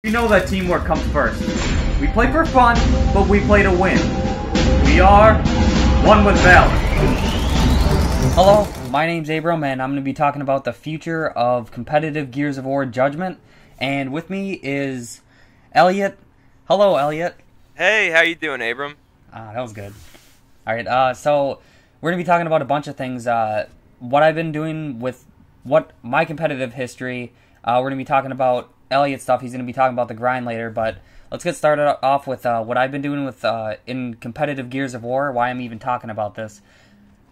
You know that teamwork comes first. We play for fun, but we play to win. We are one with valor. Hello, my name's Abram, and I'm going to be talking about the future of competitive Gears of War Judgement. And with me is Elliot. Hello, Elliot. Hey, how you doing, Abram? That was good. Alright, so we're going to be talking about a bunch of things. What I've been doing with my competitive history. We're going to be talking about Elliot stuff. He's going to be talking about the grind later, but let's get started off with what I've been doing with in competitive Gears of War, why I'm even talking about this.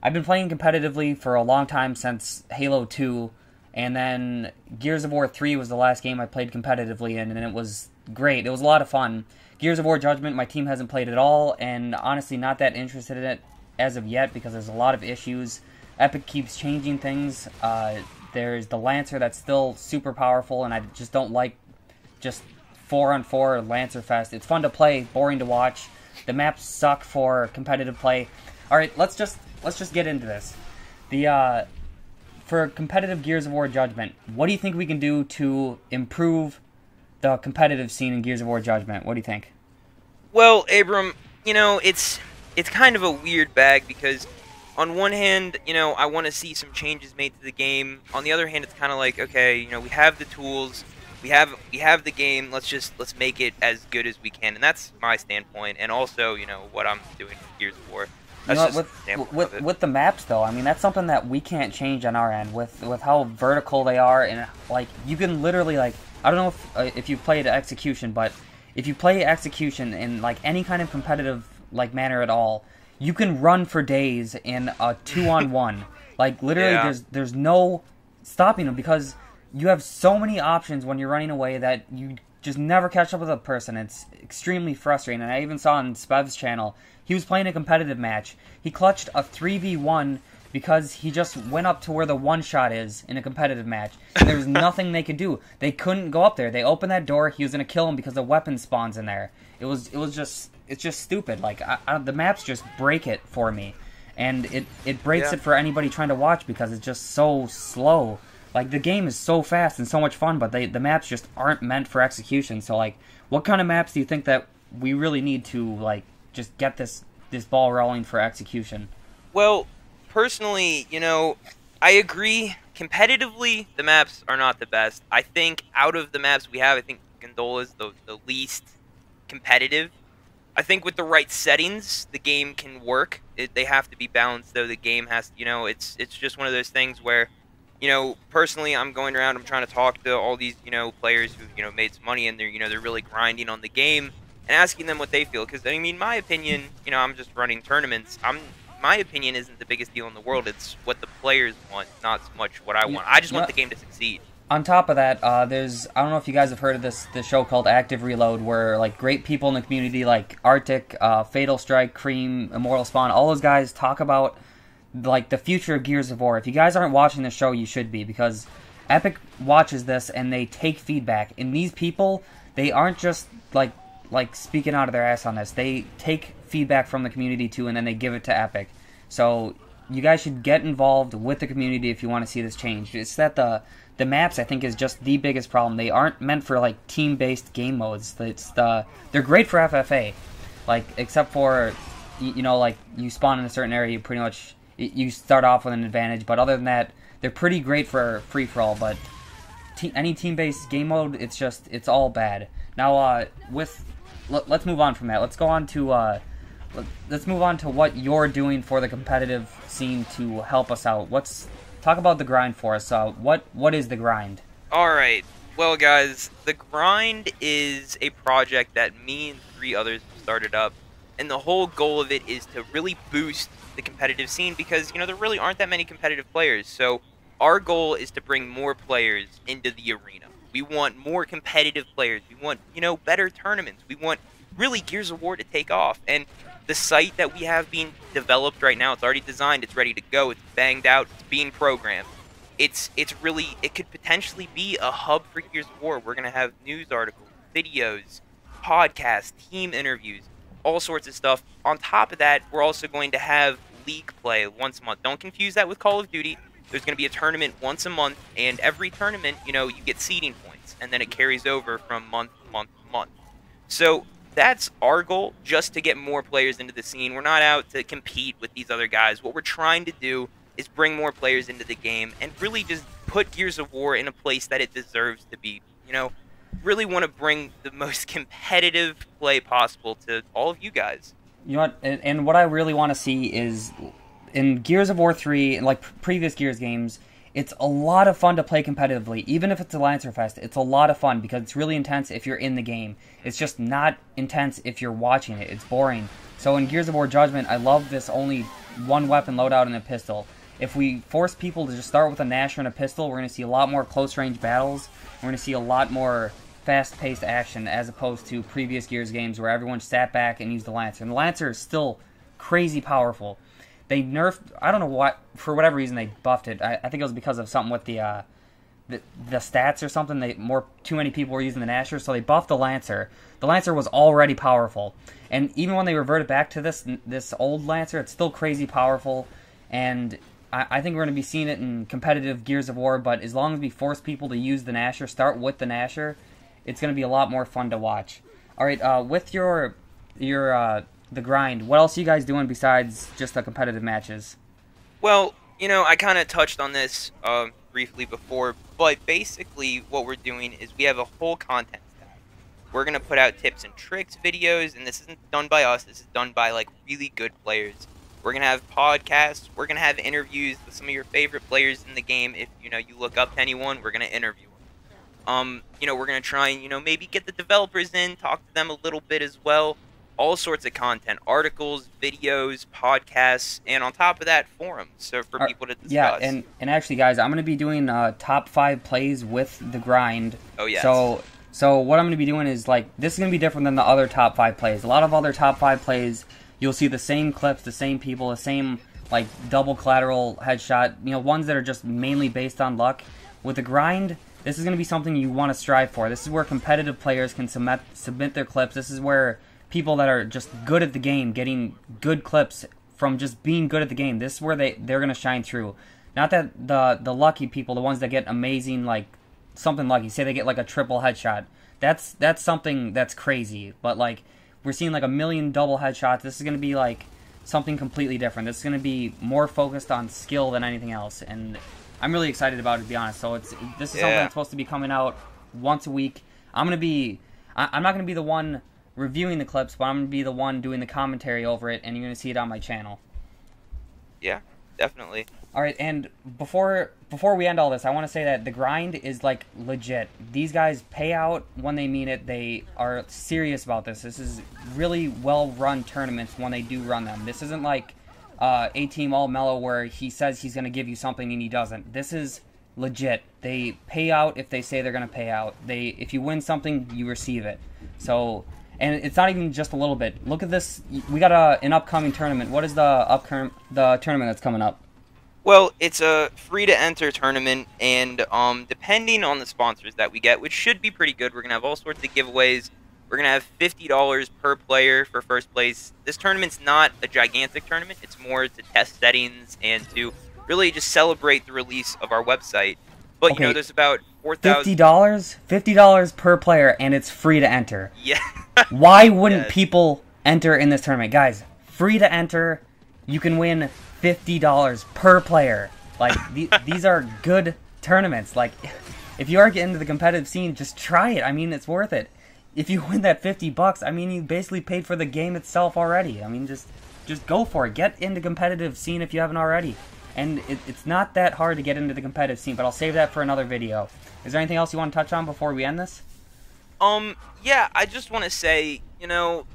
I've been playing competitively for a long time, since Halo 2, and then Gears of War 3 was the last game I played competitively in, and it was great. It was a lot of fun. Gears of War Judgement, my team hasn't played at all, and honestly not that interested in it as of yet, because there's a lot of issues. Epic keeps changing things. There's the Lancer that's still super powerful, and I just don't like just 4-on-4 Lancer Fest. It's fun to play, boring to watch. The maps suck for competitive play. Alright, let's just get into this. For competitive Gears of War Judgement, what do you think we can do to improve the competitive scene in Gears of War Judgement? What do you think? Well, Abram, it's kind of a weird bag, because on one hand, I want to see some changes made to the game. On the other hand, it's kind of like, okay, we have the tools, we have the game. Let's make it as good as we can, and that's my standpoint. And also, what I'm doing with Gears of War. With the maps, though, I mean, that's something that we can't change on our end. With how vertical they are, and like you can literally, like, I don't know if you've played Execution, but if you play Execution in like any kind of competitive manner at all, you can run for days in a 2-on-1. Like, literally, yeah. there's no stopping them, because you have so many options when you're running away that you just never catch up with a person. It's extremely frustrating. And I even saw on Spev's channel, he was playing a competitive match. He clutched a 3v1 because he just went up to where the one-shot is in a competitive match. And there was nothing they could do. They couldn't go up there. They opened that door, he was going to kill him because the weapon spawns in there. It's just stupid. Like, the maps just break it for me. And it breaks it for anybody trying to watch, because it's just so slow. Like, the game is so fast and so much fun, but the maps just aren't meant for execution. So, like, what kind of maps do you think that we really need to, like, just get this ball rolling for execution? Well, personally, I agree. Competitively, the maps are not the best. I think out of the maps we have, I think Gondola is the least competitive. I think with the right settings, the game can work. They have to be balanced, though. The game has, it's just one of those things where, personally, I'm going around, I'm trying to talk to all these, players who, made some money, and they're really grinding on the game, and asking them what they feel. Because, I mean, my opinion, I'm just running tournaments. My opinion isn't the biggest deal in the world. It's what the players want, not so much what I want. I just want the game to succeed. On top of that, I don't know if you guys have heard of this show called Active Reload, where like great people in the community like Arctic, Fatal Strike, Cream, Immortal Spawn, all those guys talk about like the future of Gears of War. If you guys aren't watching the show, you should be, because Epic watches this and they take feedback. And these people, they aren't just like speaking out of their ass on this. They take feedback from the community too, and then they give it to Epic. So you guys should get involved with the community if you want to see this change. It's that the maps, I think, is just the biggest problem. They aren't meant for like team-based game modes. They're great for FFA, like, except for like you spawn in a certain area, you pretty much you start off with an advantage. But other than that, they're pretty great for free-for-all. But any team-based game mode, it's all bad. Now, let's move on from that. Let's go on to let's move on to what you're doing for the competitive scene to help us out. Talk about the grind for us. What is the grind? Alright, well guys, the grind is a project that me and 3 others started up, and the whole goal of it is to really boost the competitive scene, because, there really aren't that many competitive players. So our goal is to bring more players into the arena. We want more competitive players. We want, better tournaments. We want really Gears of War to take off. And the site that we have being developed right now, it's already designed, it's ready to go, it's banged out, it's being programmed. It could potentially be a hub for Gears of War. We're going to have news articles, videos, podcasts, team interviews, all sorts of stuff. On top of that, we're also going to have league play once a month. Don't confuse that with Call of Duty. There's going to be a tournament once a month, and every tournament, you get seeding points. months, and then it carries over from month to month to month. So that's our goal, just to get more players into the scene. We're not out to compete with these other guys. What we're trying to do is bring more players into the game and really just put Gears of War in a place that it deserves to be. You know, really want to bring the most competitive play possible to all of you guys. You know what? And what I really want to see is in Gears of War 3, like previous Gears games, it's a lot of fun to play competitively. Even if it's a Lancer Fest, it's a lot of fun because it's really intense if you're in the game. It's just not intense if you're watching it. It's boring. So in Gears of War Judgement, I love this only one weapon loadout and a pistol. If we force people to just start with a Nasher and a pistol, we're going to see a lot more close-range battles. We're going to see a lot more fast-paced action as opposed to previous Gears games where everyone sat back and used the Lancer. And the Lancer is still crazy powerful. They nerfed, I don't know what, for whatever reason they buffed it. I think it was because of something with the stats or something. Too many people were using the Nasher, so they buffed the Lancer. The Lancer was already powerful. And even when they reverted back to this old Lancer, it's still crazy powerful. And I think we're going to be seeing it in competitive Gears of War, but as long as we force people to use the Nasher, start with the Nasher, it's going to be a lot more fun to watch. All right, with the grind, what else are you guys doing besides just the competitive matches? Well, you know, I kind of touched on this briefly before, but basically what we're doing is we have a whole content stack. We're going to put out tips and tricks videos, and this isn't done by us. This is done by, like, really good players. We're going to have podcasts. We're going to have interviews with some of your favorite players in the game. If, you know, you look up to anyone, we're going to interview them. You know, we're going to try and, you know, maybe get the developers in, talk to them a little bit as well. All sorts of content, articles, videos, podcasts, and on top of that, forums, so for people to discuss. Yeah, and actually, guys, I'm going to be doing top 5 plays with the grind. Oh, yes. So what I'm going to be doing is, like, this is going to be different than the other top 5 plays. A lot of other top 5 plays, you'll see the same clips, the same people, the same, like, double collateral headshot, you know, ones that are just mainly based on luck. With the grind, this is going to be something you want to strive for. This is where competitive players can submit their clips. This is where people that are just good at the game, getting good clips from just being good at the game, this is where they're going to shine through. Not that the lucky people, the ones that get amazing, like, something lucky, say they get, like, a triple headshot. That's something that's crazy, but, like, we're seeing like 1 million double headshots. This is going to be like something completely different. This is going to be more focused on skill than anything else, and I'm really excited about it, to be honest. So this is something that's supposed to be coming out once a week. I'm not going to be the one reviewing the clips, but I'm going to be the one doing the commentary over it, and you're going to see it on my channel. Yeah, definitely. All right, and before we end all this, I want to say that the grind is, like, legit. These guys pay out when they mean it. They are serious about this. This is really well-run tournaments when they do run them. This isn't like A-Team All Mellow where he says he's going to give you something and he doesn't. This is legit. They pay out if they say they're going to pay out. If you win something, you receive it. So, and it's not even just a little bit. Look at this. We got an upcoming tournament. What is the tournament that's coming up? Well, it's a free-to-enter tournament, and depending on the sponsors that we get, which should be pretty good, we're going to have all sorts of giveaways. We're going to have $50 per player for first place. This tournament's not a gigantic tournament. It's more to test settings and to really just celebrate the release of our website. But, okay, you know, there's about 4,000... $50 per player, and it's free to enter. Yeah. Why wouldn't people enter in this tournament? Guys, free to enter, you can win $50 per player. Like, these are good tournaments. Like, if you are getting into the competitive scene, just try it. I mean, it's worth it. If you win that $50, I mean, you basically paid for the game itself already. I mean, just go for it. Get into competitive scene if you haven't already. And it's not that hard to get into the competitive scene, but I'll save that for another video. Is there anything else you want to touch on before we end this? Yeah, I just want to say, you know,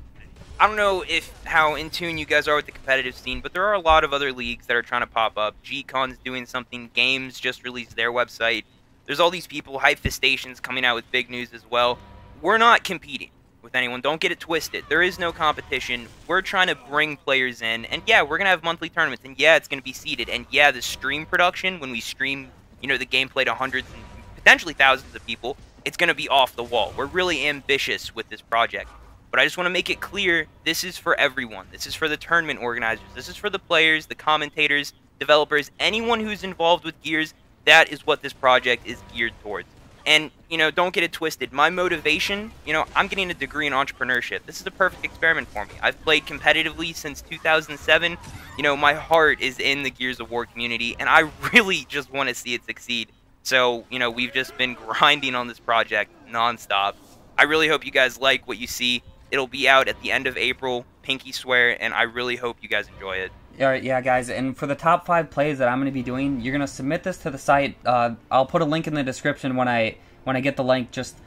I don't know how in tune you guys are with the competitive scene, but there are a lot of other leagues that are trying to pop up. G-Con's doing something. Games just released their website. There's all these people, Hypestations, coming out with big news as well. We're not competing with anyone. Don't get it twisted. There is no competition. We're trying to bring players in, and yeah, we're going to have monthly tournaments, and yeah, it's going to be seeded, and yeah, the stream production, when we stream, you know, the gameplay to hundreds and potentially thousands of people, it's going to be off the wall. We're really ambitious with this project. But I just want to make it clear, this is for everyone. This is for the tournament organizers. This is for the players, the commentators, developers, anyone who's involved with Gears. That is what this project is geared towards. And, you know, don't get it twisted. My motivation, you know, I'm getting a degree in entrepreneurship. This is a perfect experiment for me. I've played competitively since 2007. You know, my heart is in the Gears of War community, and I really just want to see it succeed. So, you know, we've just been grinding on this project nonstop. I really hope you guys like what you see. It'll be out at the end of April, pinky swear, and I really hope you guys enjoy it. Alright, yeah, guys, and for the top 5 plays that I'm going to be doing, you're going to submit this to the site. I'll put a link in the description when I get the link. Just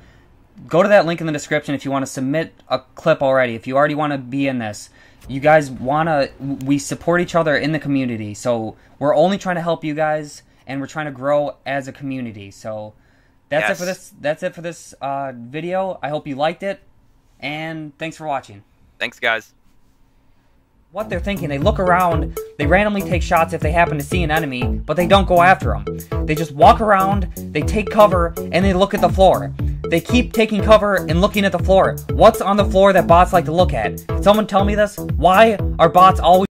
go to that link in the description if you want to submit a clip already. If you already want to be in this, you guys want to... We support each other in the community, so we're only trying to help you guys, and we're trying to grow as a community. So that's it for this. That's it for this video. I hope you liked it, and thanks for watching. Thanks, guys. What they're thinking, they look around, they randomly take shots if they happen to see an enemy, but they don't go after them. They just walk around, they take cover, and they look at the floor. They keep taking cover and looking at the floor. What's on the floor that bots like to look at? Can someone tell me this? Why are bots always